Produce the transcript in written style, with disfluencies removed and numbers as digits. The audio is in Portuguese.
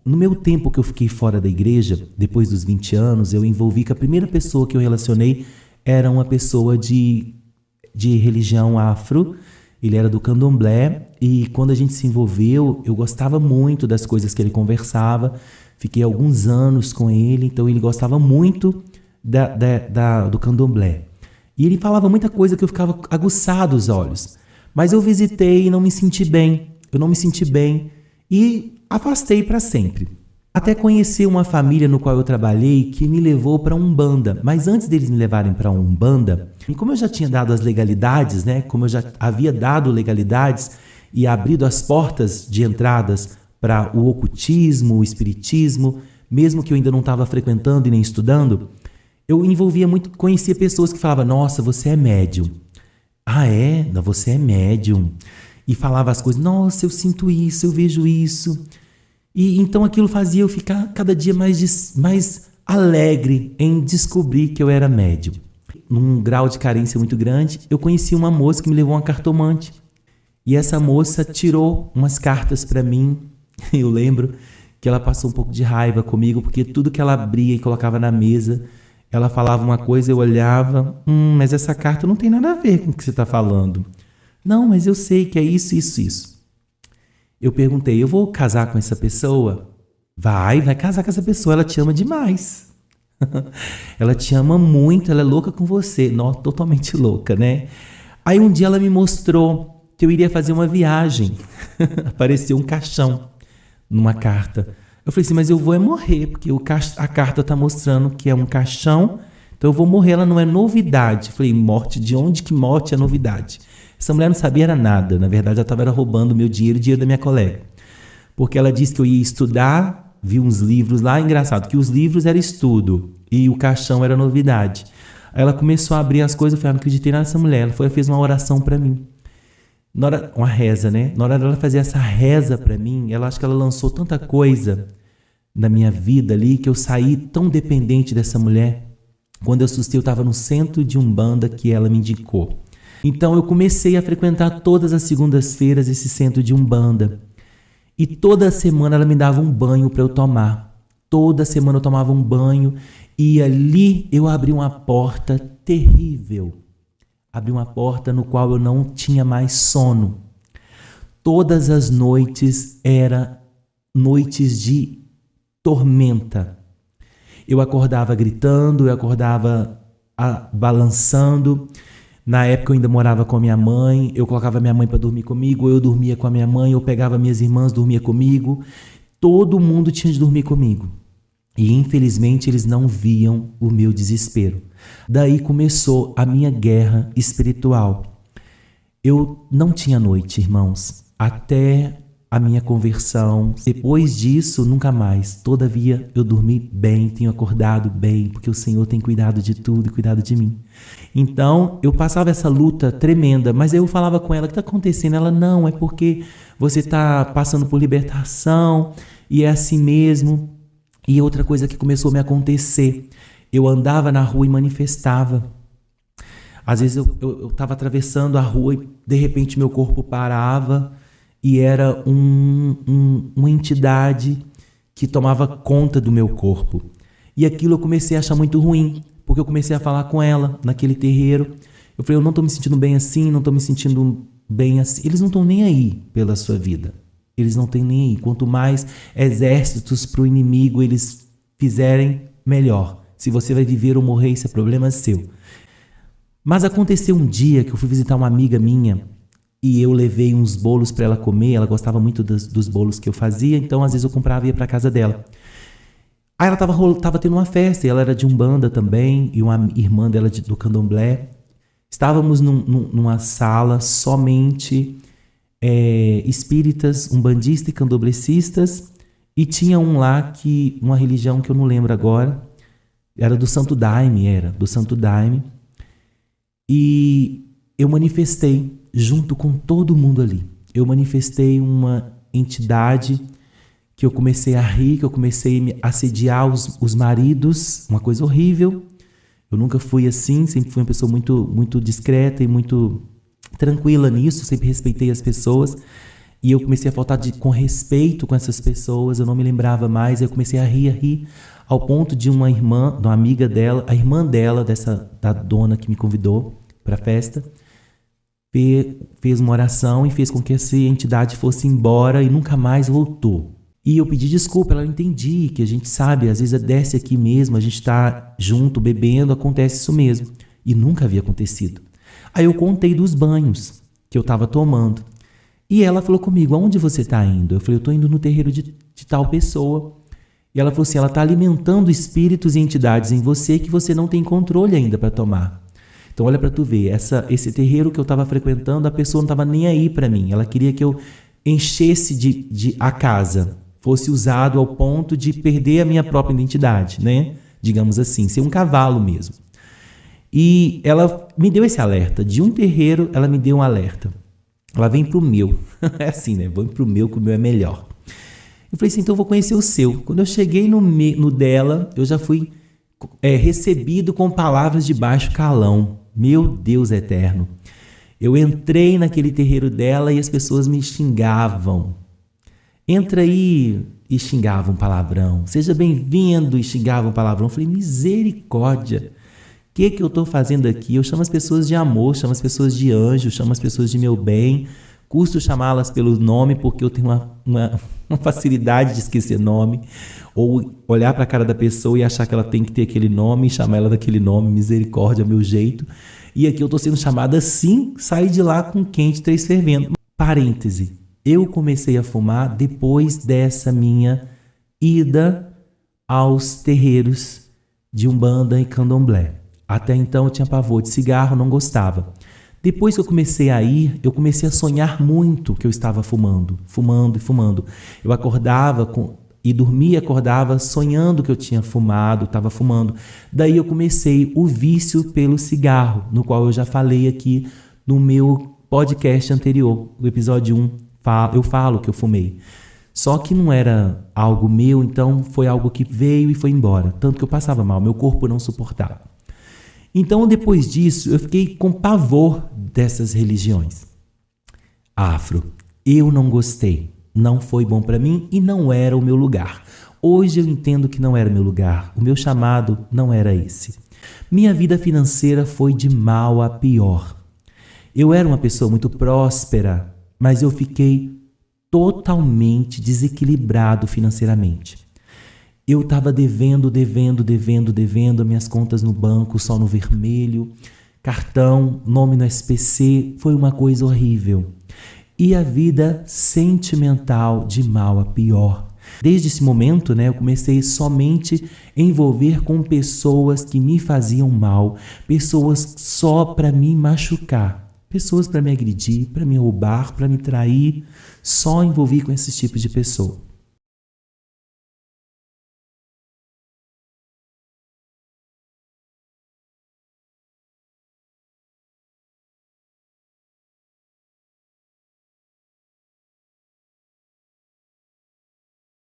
no meu tempo que eu fiquei fora da igreja, depois dos 20 anos, eu envolvi que a primeira pessoa que eu relacionei era uma pessoa de religião afro. Ele era do candomblé e quando a gente se envolveu, eu gostava muito das coisas que ele conversava. Fiquei alguns anos com ele, então ele gostava muito do candomblé. E ele falava muita coisa que eu ficava aguçado os olhos. Mas eu visitei e não me senti bem. Eu não me senti bem e afastei para sempre. Até conhecer uma família no qual eu trabalhei que me levou para Umbanda. Mas antes deles me levarem para Umbanda, e como eu já tinha dado as legalidades, né? Como eu já havia dado legalidades e abrido as portas de entradas para o ocultismo, o espiritismo, mesmo que eu ainda não estava frequentando e nem estudando, eu envolvia muito, conhecia pessoas que falavam, nossa, você é médium. Ah, é? Não, você é médium. E falava as coisas, nossa, eu sinto isso, eu vejo isso. E então aquilo fazia eu ficar cada dia mais alegre em descobrir que eu era médium. Num grau de carência muito grande, eu conheci uma moça que me levou uma cartomante. E essa moça tirou umas cartas para mim. Eu lembro que ela passou um pouco de raiva comigo, porque tudo que ela abria e colocava na mesa, ela falava uma coisa, eu olhava, mas essa carta não tem nada a ver com o que você está falando. Não, mas eu sei que é isso, isso, isso. Eu perguntei, eu vou casar com essa pessoa? Vai casar com essa pessoa, ela te ama demais. Ela te ama muito, ela é louca com você. Nossa, totalmente louca, né? Aí um dia ela me mostrou que eu iria fazer uma viagem. Apareceu um caixão numa carta. Eu falei assim, mas eu vou morrer, porque a carta está mostrando que é um caixão, então eu vou morrer, ela não é novidade. Eu falei, morte, de onde que morte é novidade? Essa mulher não sabia era nada, na verdade ela estava roubando meu dinheiro e o dinheiro da minha colega. Porque ela disse que eu ia estudar, vi uns livros lá, engraçado, que os livros era estudo e o caixão era novidade. Aí ela começou a abrir as coisas, eu falei, não acreditei nessa mulher, ela foi, fez uma oração para mim. Uma reza, né? Na hora dela fazer essa reza para mim, ela acho que ela lançou tanta coisa na minha vida ali, que eu saí tão dependente dessa mulher. Quando eu assustei, eu estava no centro de Umbanda que ela me indicou. Então eu comecei a frequentar todas as segundas-feiras esse centro de Umbanda. E toda semana ela me dava um banho para eu tomar. Toda semana eu tomava um banho e ali eu abri uma porta terrível. Abri uma porta no qual eu não tinha mais sono. Todas as noites eram noites de tormenta. Eu acordava gritando, eu acordava balançando. Na época eu ainda morava com a minha mãe, eu colocava minha mãe para dormir comigo, eu dormia com a minha mãe, eu pegava minhas irmãs, dormia comigo. Todo mundo tinha de dormir comigo. E infelizmente eles não viam o meu desespero. Daí começou a minha guerra espiritual. Eu não tinha noite, irmãos, até a minha conversão. Depois disso, nunca mais. Todavia, eu dormi bem, tenho acordado bem, porque o Senhor tem cuidado de tudo e cuidado de mim. Então, eu passava essa luta tremenda, mas eu falava com ela, o que está acontecendo? Ela, não, é porque você está passando por libertação e é assim mesmo. E outra coisa que começou a me acontecer, eu andava na rua e manifestava. Às vezes eu estava atravessando a rua e de repente meu corpo parava e era uma entidade que tomava conta do meu corpo. E aquilo eu comecei a achar muito ruim, porque eu comecei a falar com ela naquele terreiro. Eu falei, eu não estou me sentindo bem assim, não estou me sentindo bem assim. Eles não estão nem aí pela sua vida. Eles não têm nem aí. Quanto mais exércitos para o inimigo eles fizerem, melhor. Se você vai viver ou morrer, isso é problema seu. Mas aconteceu um dia que eu fui visitar uma amiga minha e eu levei uns bolos para ela comer. Ela gostava muito dos bolos que eu fazia, então às vezes eu comprava e ia para casa dela. Aí ela tava tendo uma festa, e ela era de Umbanda também, e uma irmã dela do Candomblé. Estávamos numa sala somente espíritas, umbandistas e candomblecistas, e tinha um lá uma religião que eu não lembro agora, era do Santo Daime, e eu manifestei junto com todo mundo ali. Eu manifestei uma entidade que eu comecei a rir, que eu comecei a assediar os maridos, uma coisa horrível. Eu nunca fui assim, sempre fui uma pessoa muito, muito discreta e muito tranquila nisso, sempre respeitei as pessoas. E eu comecei a faltar com respeito com essas pessoas, eu não me lembrava mais, eu comecei a rir, ao ponto de uma amiga dela, a irmã dela, da dona que me convidou para a festa, fez uma oração e fez com que essa entidade fosse embora e nunca mais voltou. E eu pedi desculpa, ela entendi que a gente sabe, às vezes desce aqui mesmo, a gente está junto, bebendo, acontece isso mesmo. E nunca havia acontecido. Aí eu contei dos banhos que eu estava tomando. E ela falou comigo, aonde você está indo? Eu falei, eu estou indo no terreiro de tal pessoa. E ela falou assim, ela está alimentando espíritos e entidades em você que você não tem controle ainda para tomar. Então olha para tu ver, esse terreiro que eu estava frequentando, a pessoa não estava nem aí para mim. Ela queria que eu enchesse a casa, fosse usado ao ponto de perder a minha própria identidade, né? Digamos assim, ser um cavalo mesmo. E ela me deu esse alerta. De um terreiro, ela me deu um alerta. Ela vem pro meu. É assim, né? Vou pro meu, que o meu é melhor. Eu falei assim, então eu vou conhecer o seu. Quando eu cheguei no dela, eu já fui recebido com palavras de baixo calão. Meu Deus eterno. Eu entrei naquele terreiro dela e as pessoas me xingavam. Entra aí, e xingavam palavrão. Seja bem-vindo, e xingavam palavrão. Eu falei, misericórdia. O que eu estou fazendo aqui? Eu chamo as pessoas de amor, chamo as pessoas de anjo, chamo as pessoas de meu bem. Custo chamá-las pelo nome, porque eu tenho uma facilidade de esquecer nome. Ou olhar para a cara da pessoa e achar que ela tem que ter aquele nome e chamar ela daquele nome. Misericórdia, meu jeito. E aqui eu estou sendo chamada assim, saí de lá com quente, 3 fervendo. Parêntese. Eu comecei a fumar depois dessa minha ida aos terreiros de Umbanda e Candomblé. Até então eu tinha pavor de cigarro, não gostava. Depois que eu comecei a ir, eu comecei a sonhar muito que eu estava fumando. Eu acordava e dormia e acordava sonhando que eu tinha fumado, estava fumando. Daí eu comecei o vício pelo cigarro, no qual eu já falei aqui no meu podcast anterior, o episódio 1, eu falo que eu fumei. Só que não era algo meu, então foi algo que veio e foi embora. Tanto que eu passava mal, meu corpo não suportava. Então, depois disso, eu fiquei com pavor dessas religiões. Afro, eu não gostei, não foi bom para mim e não era o meu lugar. Hoje eu entendo que não era o meu lugar, o meu chamado não era esse. Minha vida financeira foi de mal a pior. Eu era uma pessoa muito próspera, mas eu fiquei totalmente desequilibrado financeiramente. Eu estava devendo, minhas contas no banco só no vermelho, cartão, nome no SPC, foi uma coisa horrível. E a vida sentimental de mal a pior. Desde esse momento, eu comecei somente a envolver com pessoas que me faziam mal, pessoas só para me machucar, pessoas para me agredir, para me roubar, para me trair, só envolvi com esses tipos de pessoa.